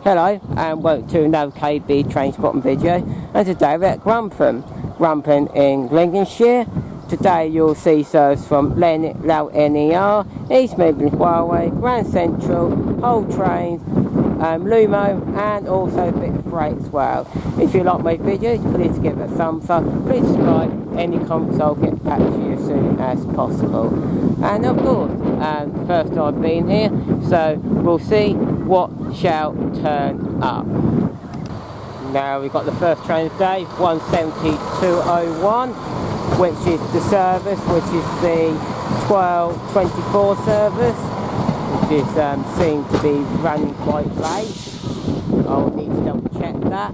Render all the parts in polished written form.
Hello and welcome to another KB train spotting video, and today we're at Grantham in Lincolnshire. Today you'll see service from LNER, East Midlands Railway, Grand Central, Hull Trains, Lumo, and also a bit of freight as well. If you like my videos, please give it a thumbs up, please subscribe, any comments I'll get back to you as soon as possible. And of course, first time I've been here, so we'll see what shall turn up. Now we've got the first train of the day, 17201, which is the service, which is the 1224 service, which is seems to be running quite late. I'll need to double check that.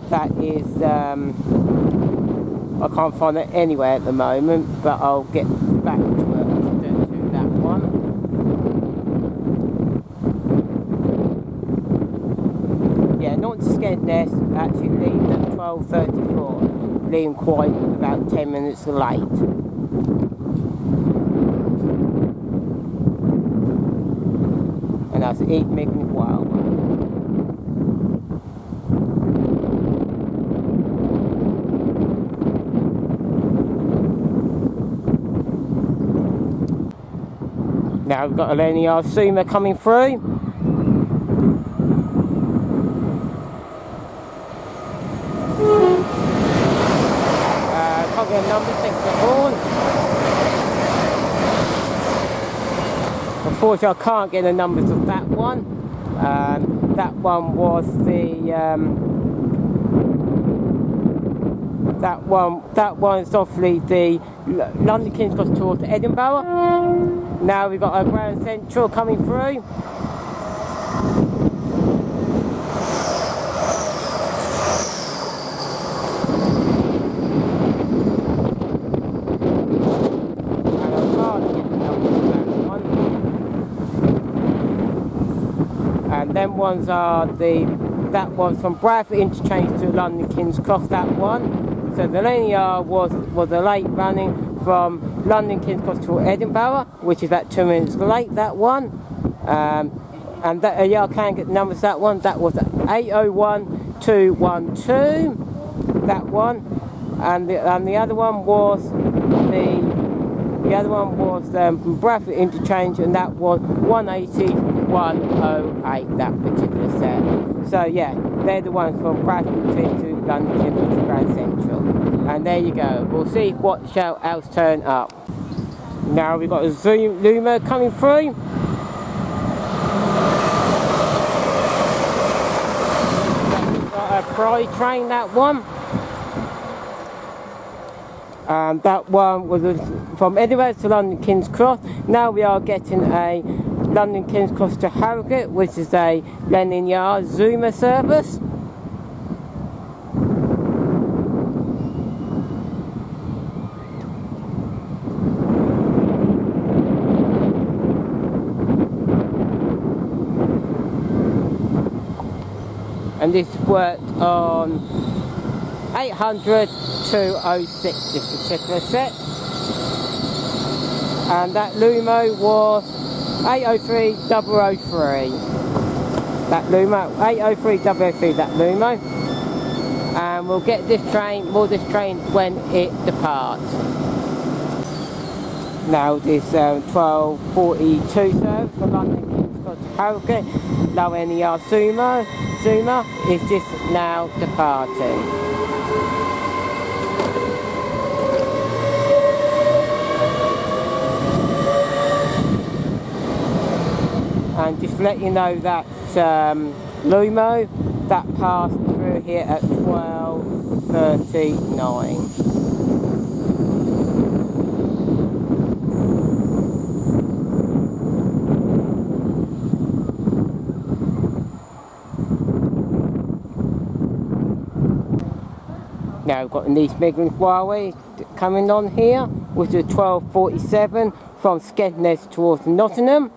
That is, I can't find it anywhere at the moment, but I'll get back to it, to that one. Yeah, not to Skegness, actually leaving at 12:34, leaving quite about 10 minutes late. And that's East Midlands Railway. Now we've got a LNER Sumo coming through. Can't get a number, thanks for horn. Unfortunately, I can't get the numbers of that one. That one was the that one's obviously the London King's Cross towards Edinburgh. Now we've got a Grand Central coming through. And them ones are that one's from Bradford interchange to London King's Cross, that one. So the LNER was a late running from London King's Cross to Edinburgh, which is about 2 minutes late, that one. And that, yeah, I can get the numbers, that one. That was 801212, that one. And the other one was from Bradford interchange, and that was 180108, that particular set. So yeah, they're the ones from Bradford interchange to London King's Cross to Grand Central. And there you go. We'll see what shall else turn up. Now we've got a Lumo coming through. Got a Pride train, that one. And that one was from Edinburgh to London King's Cross. Now we are getting a London King's Cross to Harrogate, which is a LNER Zoomer service. And this worked on 800 to 06, this particular set. And that Lumo was 803003. That Lumo, 803003, that Lumo. And we'll get this train, when it departs. Now this 1242 service for London King's Cross to Harrogate, LNER Zoomer is just now departing. And just to let you know that Lumo, that passed through here at 12:39. Now we've got an East Midlands Railway coming on here, which is 1247 from Skegness towards Nottingham.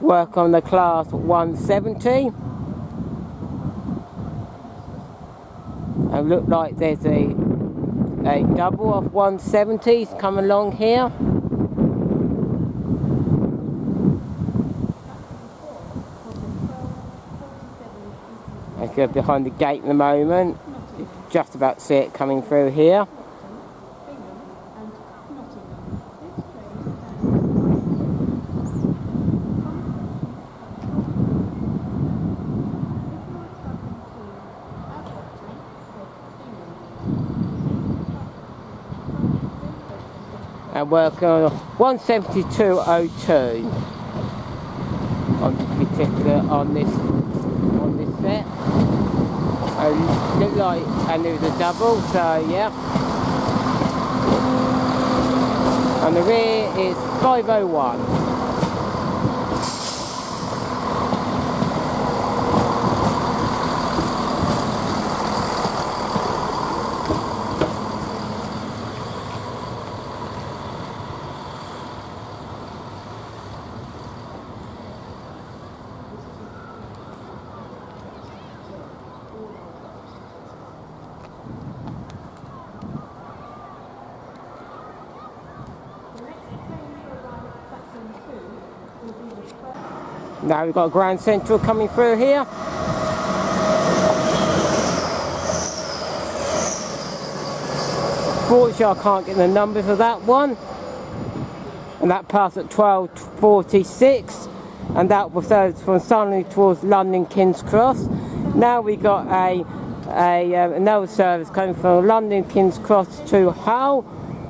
Work on the class 170. And look like there's a double of 170s come along here. go behind the gate at the moment. You just about see it coming through here. And working on 172.02 on this particular on this set. Looked like and it was a double, so yeah. And the rear is 501. Now we've got Grand Central coming through here. Fortunately, I can't get the numbers of that one. And that passed at 12:46, and that was from Sunderland towards London King's Cross. Now we got another service coming from London King's Cross to Hull,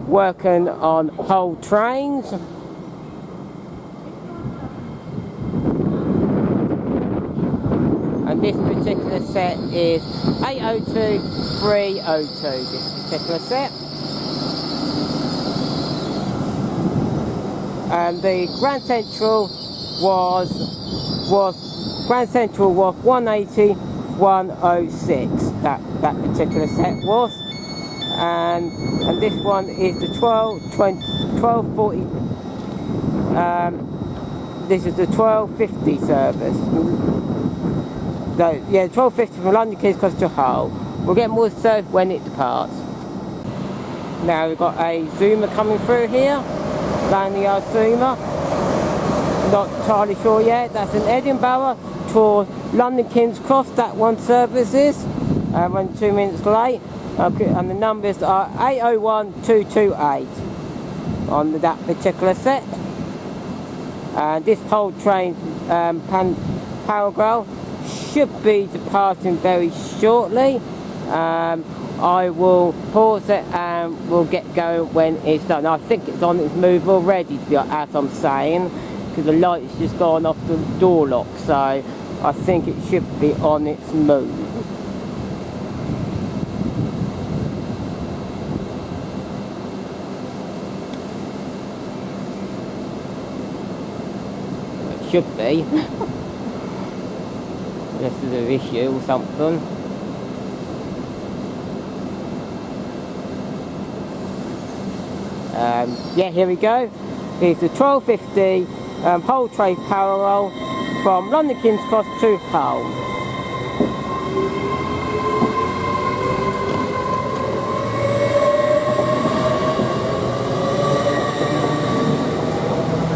working on Hull trains. And this particular set is 802-302, this particular set. And the Grand Central was 180-106, that particular set was. And this one is the 1240, this is the 1250 service. So, yeah, 1250 from London King's Cross to Hull. We'll get more served when it departs. Now we've got a Zoomer coming through here, LNER Zoomer. Not entirely sure yet. That's in Edinburgh to London King's Cross. That one service is. Went 2 minutes late. Okay, and the numbers are 801228 on that particular set. And this whole train parallel should be departing very shortly. I will pause it and we'll get going when it's done. I think it's on its move already, as I'm saying, because the light's just gone off the door lock, so I think it should be on its move. It should be. This is an issue or something. Yeah, here we go. Here's the 1250 Hull train parallel from London King's Cross to Hull.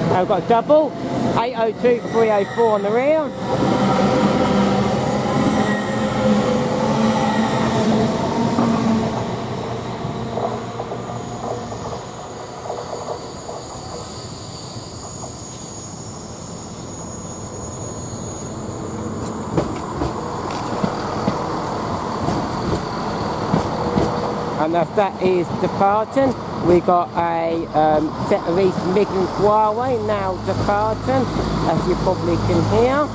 Now we've got a double, 802-304 on the rear. And as that is departing, we got a set of East Midlands Railway now departing, as you probably can hear.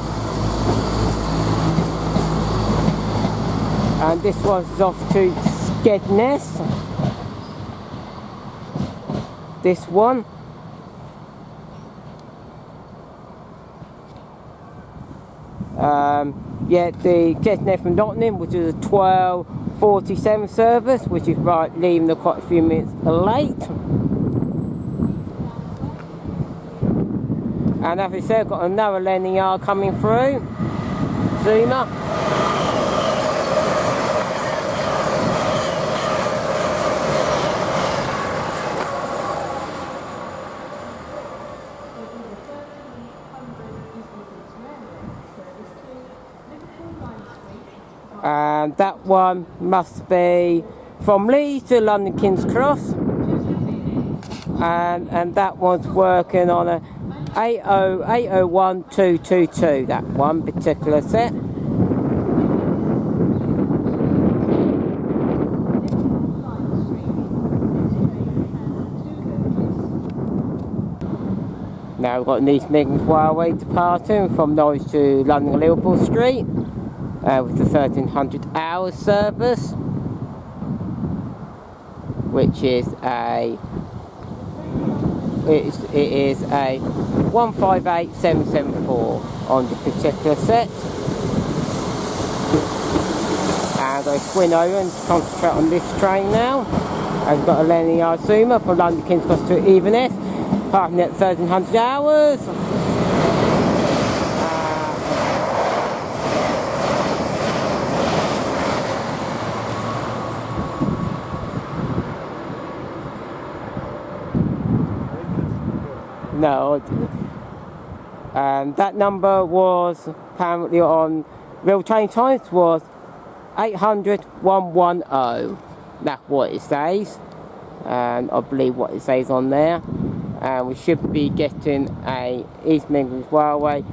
And this one's off to Skegness. This one. Yeah, the Skegness from Nottingham, which is a 12:47 service, which is right, leaving them quite a few minutes late. And as I said, I've got another LNER coming through, Zoomer. and that one must be from Leeds to London King's Cross, and that one's working on a 80122, that one particular set. Now we've got an East Midlands Railway departing from Norwich to London Liverpool Street with the 1300 hours service, which is a it is a 158774 on the particular set. And I swing over and concentrate on this train now. I've got a LNER Zoomer from London King's Cross to Inverness, parking at 1300 hours. No, that number was apparently on real train times was 800-110. That's what it says, and I believe what it says on there. And we should be getting a East Midlands Railway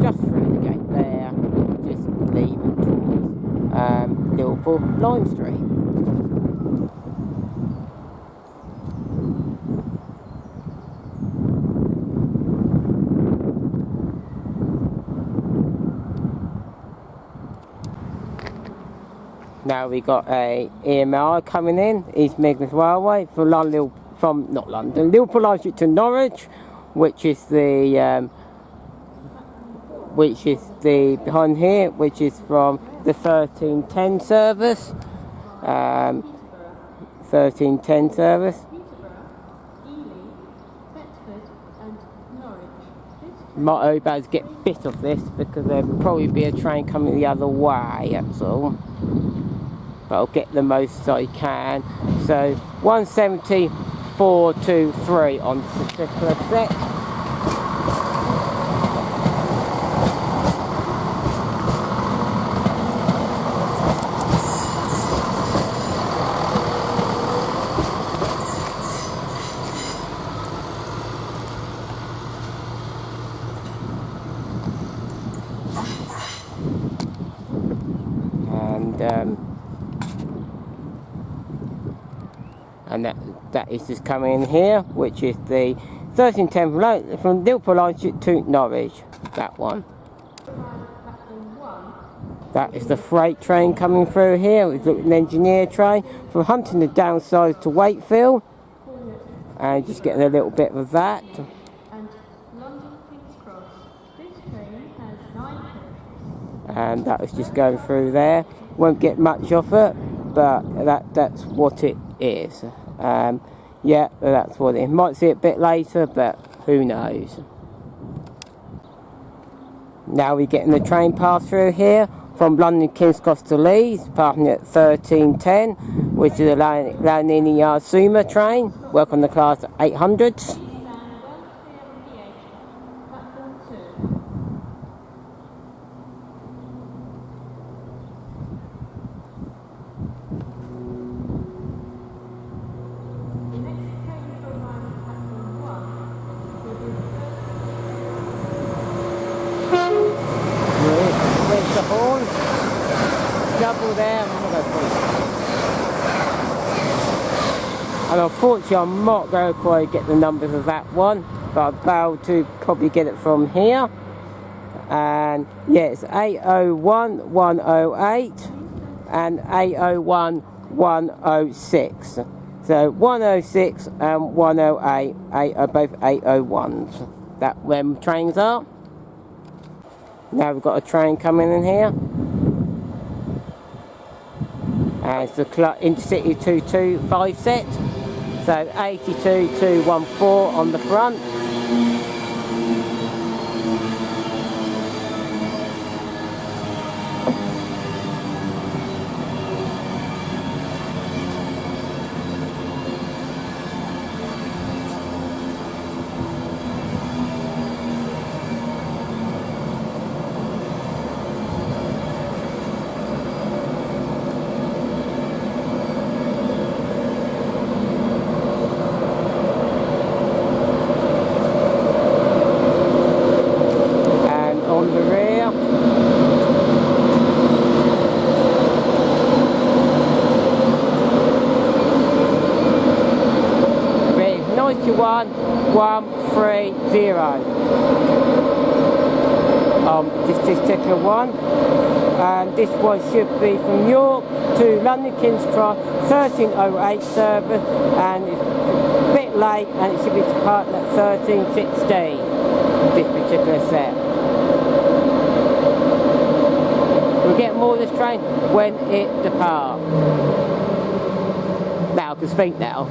just through the gate there, just leaving towards Liverpool Lime Street. Now we got a EMR coming in, East Midlands Railway from Liverpool Lime Street to Norwich, which is the behind here, which is from the 1310 service. 1310 service. Might about to get bit of this because there'll probably be a train coming the other way, that's all. But I'll get the most I can. So 170-423 on this particular set. And that is just coming in here, which is the 1310 from Liverpool Line to Norwich, that one. That is the freight train coming through here. We've got an engineer train from Huntingdon downside to Wakefield, and just getting a little bit of that. And that was just going through there. Won't get much of it, but that's what it is. Yeah, that's what it is. Might see it a bit later, but who knows. Now we're getting the train pass through here from London King's Cross to Leeds, parking at 1310, which is a LNER Zoomer train, work on the class 800s. The horn, double there, and unfortunately I'm not going to quite get the numbers of that one, but I'll be able to probably get it from here. And yeah, it's 801-108 and 801-106. So 106 and 108 are both 801s. That when trains are. Now we've got a train coming in here, and it's the InterCity 225 set, so 82214 on the front. This particular one. And this one should be from York to London King's Cross, 1308 service, and it's a bit late, and it should be departing at 1316. This particular set. We'll get more of this train when it departs. Now I can speak now.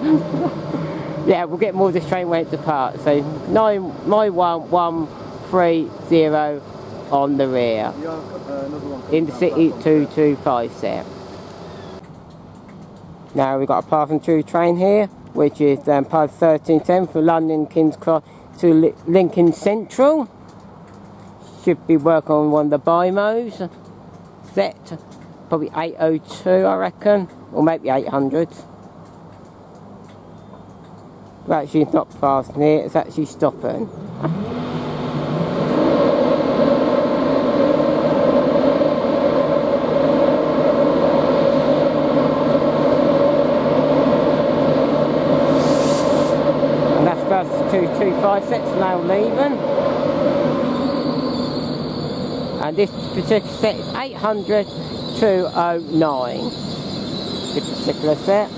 Yeah, we'll get more of this train when it departs. So 91130 on the rear. InterCity 225 set. Now we've got a passing through train here, which is past 1310 from London King's Cross to Lincoln Central. Should be working on one of the BIMOs. Set probably 802, I reckon, or maybe 800s. But actually it's not passing here, it's actually stopping. And that's first 225 sets now leaving. And this particular set is 800 209. This particular set.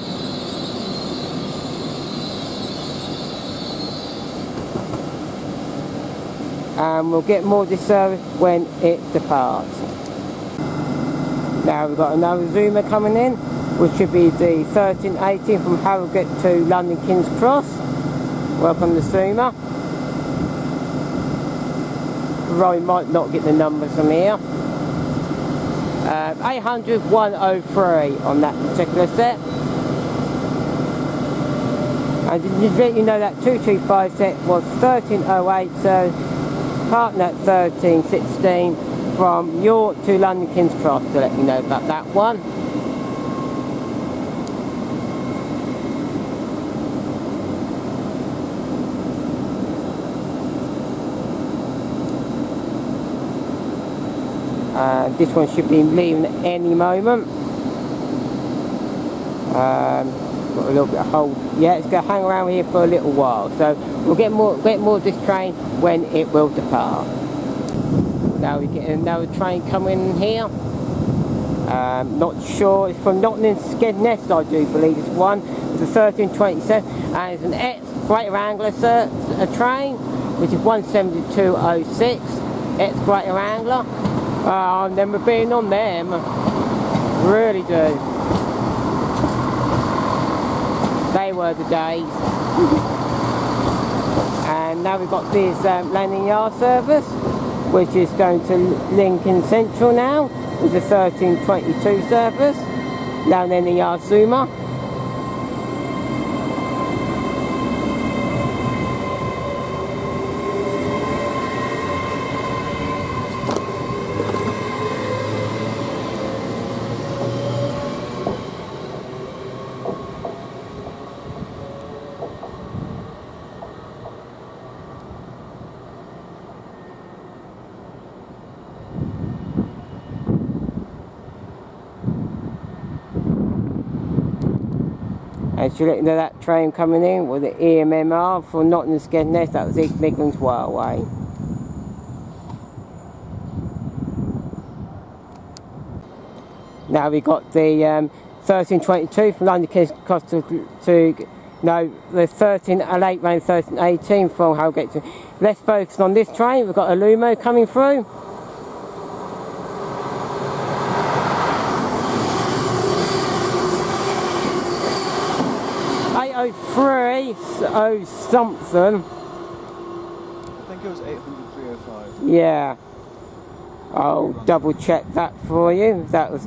And we'll get more of this service when it departs. Now we've got another zoomer coming in, which should be the 1318 from Harrogate to London King's Cross. Welcome the zoomer. Roy might not get the numbers from here. 800 103 on that particular set. And just let you know that 225 set was 1308, so parting at 1316 from York to London King's Cross, to let you know about that one. This one should be leaving at any moment. Got a little bit of hold. Yeah, it's going to hang around here for a little while. So we'll get more of this train when it will depart. Now we get another train coming in here. Not sure. It's from Nottingham Skegness, I do believe it's one. It's a 1327, and it's an ex-Greater Anglia train, which is 17206. Ex-Greater Anglia. I've never been on them. Really do. They were the days. And now we've got this LNER service, which is going to Lincoln Central now. It's a 1322 service. LNER Zoomer. And to let you know that train coming in with the EMMR for Nottingham Skegness, that was East Midlands Railway. Now we got the 1322 from London King's Cross the 1308 ran 1318 from Harrogate to. Let's focus on this train. We've got a Lumo coming through. Something. I think it was 800 305. Yeah. I'll double check that for you. That was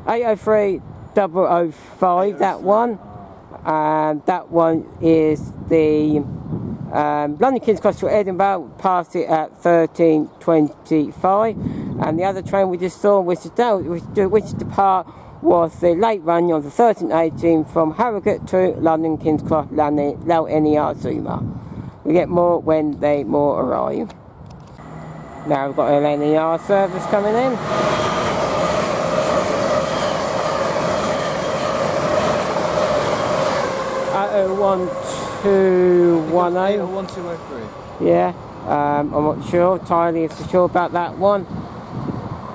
803 005. That one, and that one is the London King's Cross to Edinburgh. Passed it at 1325, and the other train we just saw, which depart, was the late run on the 1318 from Harrogate to London King's Cross LNER Zoomer. We get more when they more arrive. Now we've got an LNER service coming in. 1210. 1203. Yeah, I'm not sure, entirely sure about that one.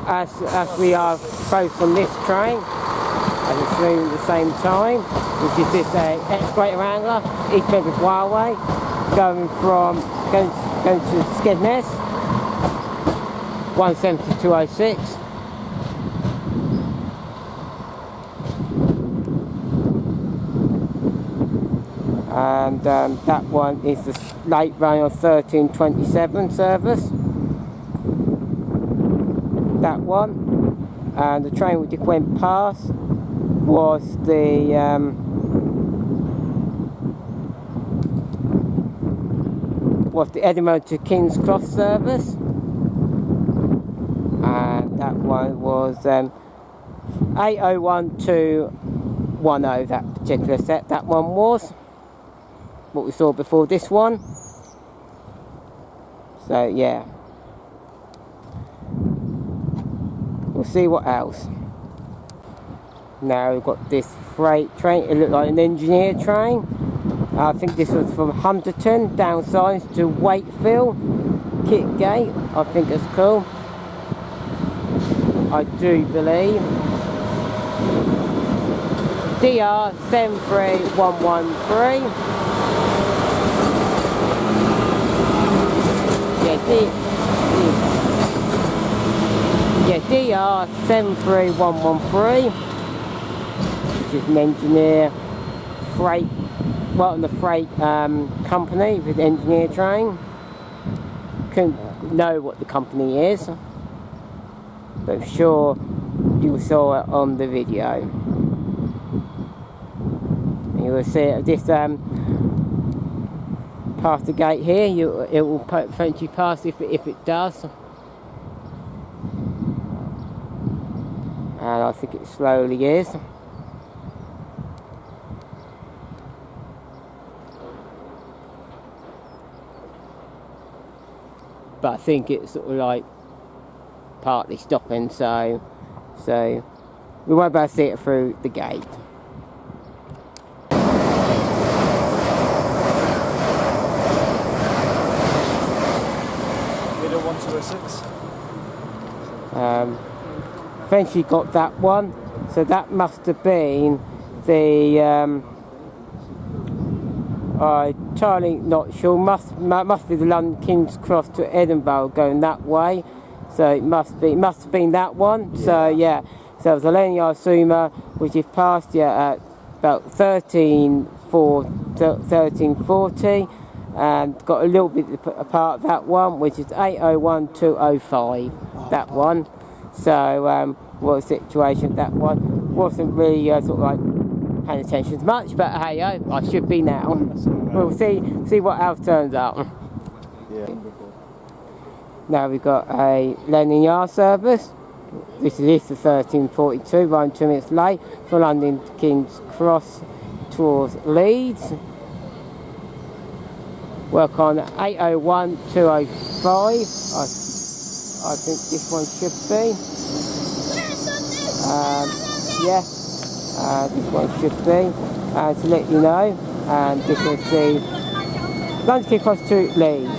As we are both on this train, as it's moving at the same time, which is this excavator angler, East Midlands Railway, going to Skegness, 17206. And that one is the late run on 1327 service. That one, and the train which went past was the Edinburgh to King's Cross service, and that one was 801210. That particular set, that one was what we saw before this one. So yeah, we'll see what else. Now we've got this freight train. It looked like an engineer train. I think this was from Hunterton downsides to Wakefield, Kitgate. I think it's cool. I do believe. DR 73113. Yeah, DR 73113, which is an engineer freight, well, on the freight company with engineer train. Couldn't know what the company is, but I'm sure you saw it on the video. You will see it this past the gate here. It will potentially pass if it does. And I think it slowly is. But I think it's sort of like partly stopping, so we won't be able to see it through the gate. Middle 1206. Eventually got that one, so that must have been the I'm entirely not sure, must be the London King's Cross to Edinburgh going that way, so it must have been that one. Yeah. So yeah, so it was the LNER Sumo, which is past at about 1340, and got a little bit apart of that one, which is 801205. That one. So what was the situation with that one? Wasn't really sort of like paying attention as much, but hey, I should be now. We'll see what else turns out. Yeah. Now we've got a LNER service. This is the 1342, running 2 minutes late for London King's Cross towards Leeds. Work on 801205. I think this one should be. Yeah, this one should be. To let you know, and this is the London King's Cross to Leeds.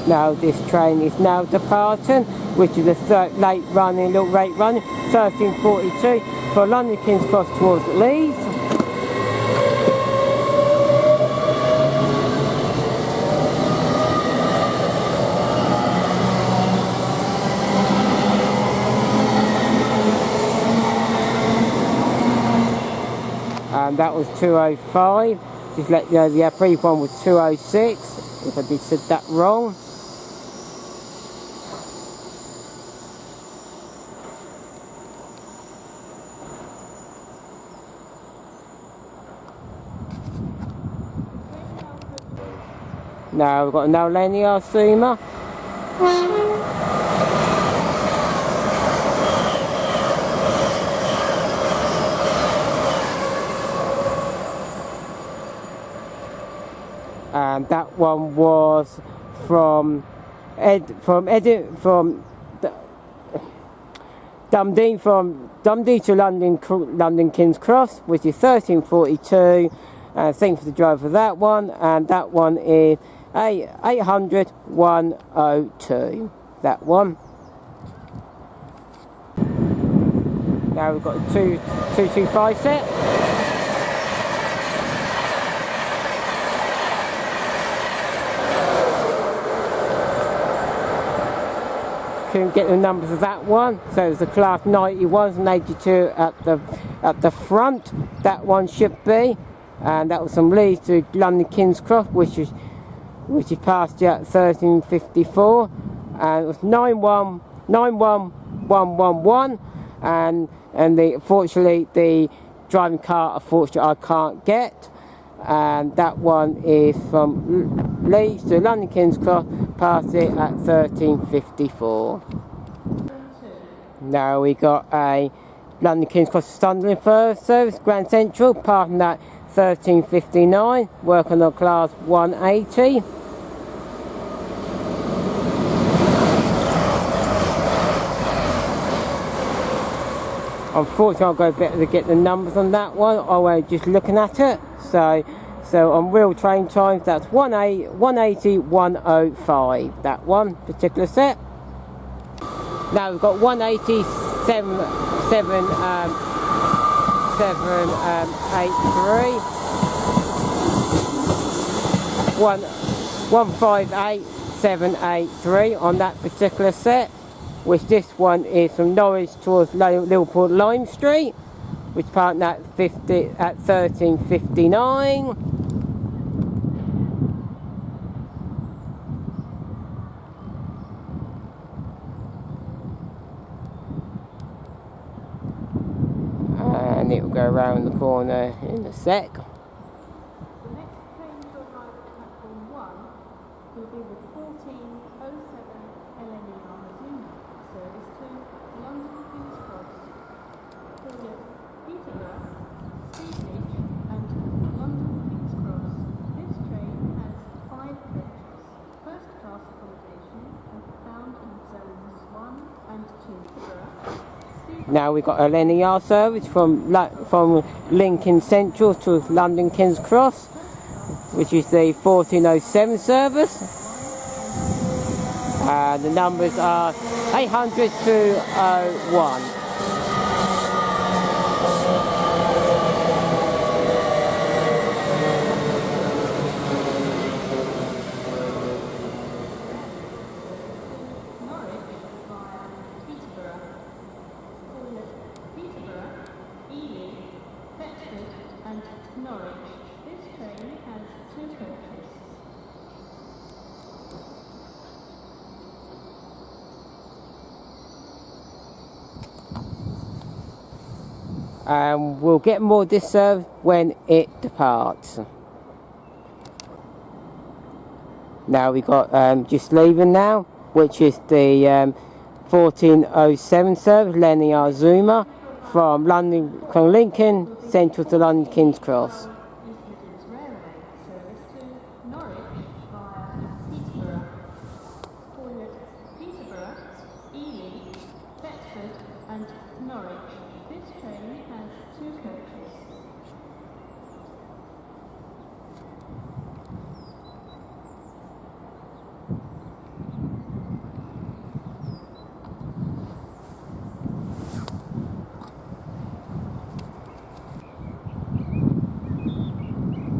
Now this train is now departing, which is a little late running, 1342 for London King's Cross towards Leeds. And that was 205. Just let you know the brief one was 206, if I did said that wrong. Now we've got another LNER Sumo. And that one was from Dundee to London King's Cross, which is 1342, And same for the driver for that one, and that one is 800 102. That one. Now we've got a 225 set. Couldn't get the numbers of that one, so it's the class 91s and 82 at the front. That one should be, and that was from Leeds to London King's Cross, which is past at 1354, and it was 919111, and unfortunately the driving car I can't get. And that one is from Leeds to London King's Cross, past it at 1354. Now we got a London King's Cross to Sunderland first service, Grand Central, passing at 1359, working on class 180. Unfortunately, I'll go better to get the numbers on that one. I was just looking at it. So on real train times, that's 180 105. That one particular set. Now we've got 180 783, 158 783 on that particular set. Which this one is from Norwich towards Liverpool Lime Street, which part at 1359. And it will go around the corner in a sec. The next train to arrive at platform 1 will be the 1407 LNER Lumo service to London King's Cross, Peterborough, Stevenage and London King's Cross. This train has 5 coaches. First class accommodation is found in zones 1 and 2. Now we've got a LNER service from Lincoln Central to London King's Cross, which is the 1407 service. The numbers are 800 201. And we'll get more of this service when it departs. Now we've got just leaving now, which is the 1407 service, LNER Zuma, from Lincoln Central to London King's Cross.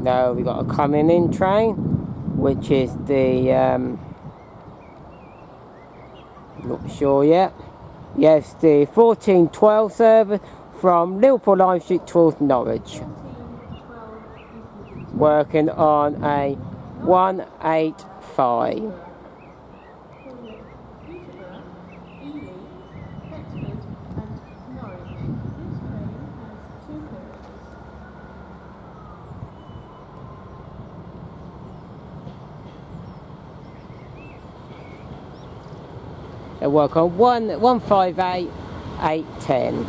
Now we've got a coming in train, which is the not sure yet. Yes, the 1412 service from Liverpool Lime Street towards Norwich. Working on a 185. They work on 158 810.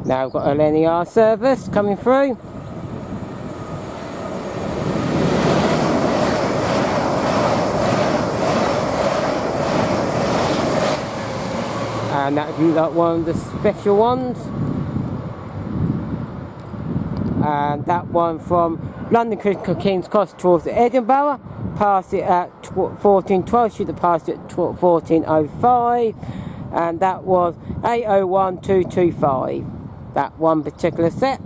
Now we've got a LNER service coming through. And that would be like one of the special ones. And that one from London King's Cross towards Edinburgh, passed it at 14:12, should have passed it at 14:05, and that was 801225, that one particular set.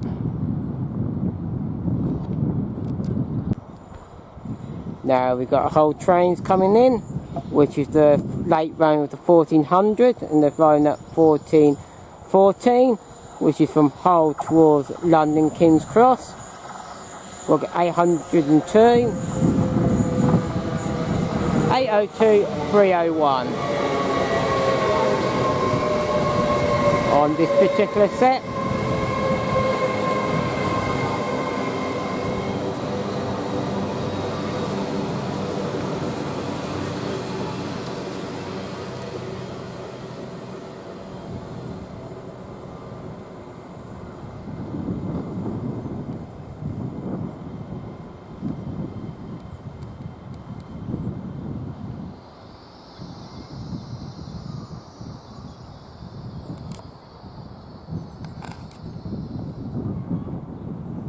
Now we've got a whole trains coming in, which is the late run of the 1400, and they're flying at 1414, which is from Hull towards London King's Cross. We'll get 802, 802 301 on this particular set.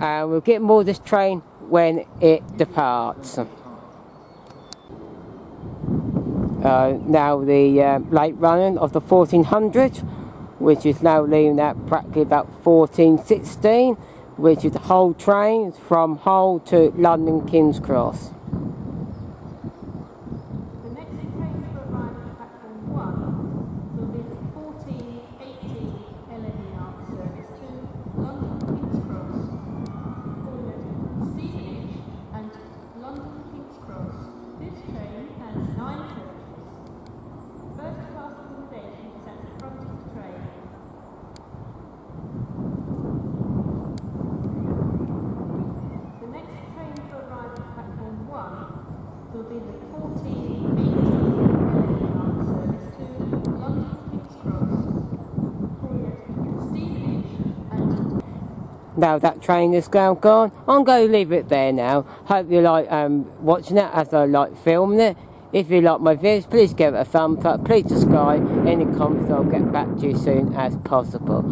And we'll get more of this train when it departs. Now the late running of the 1400, which is now leaving at practically about 1416, which is the whole train from Hull to London King's Cross. The next train to arrive at platform 1 will be the 1480 LNER service to London King's Cross, Stevenage and London King's Cross. This train has 9 coaches. First class accommodation is at the front of the train. The next train to arrive at platform 1 will be the 1480 LNER service to London King's Cross, Stevenage and Now that train is now gone, I'm going to leave it there now. Hope you like watching it as I like filming it. If you like my videos, please give it a thumbs up, please subscribe, any comments, I'll get back to you soon as possible.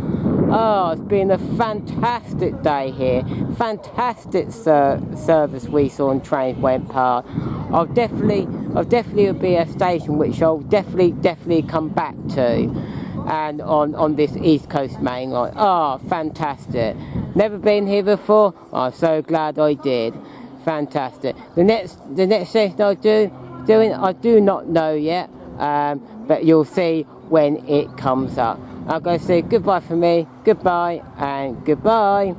Oh, it's been a fantastic day here, fantastic service we saw on trains went past. I'll definitely will be a station which I'll definitely come back to, and on this East Coast main line. Oh, fantastic. Never been here before, I'm so glad I did. Fantastic. The next station I do not know yet, but you'll see when it comes up. I'm going to say goodbye for me, goodbye and goodbye.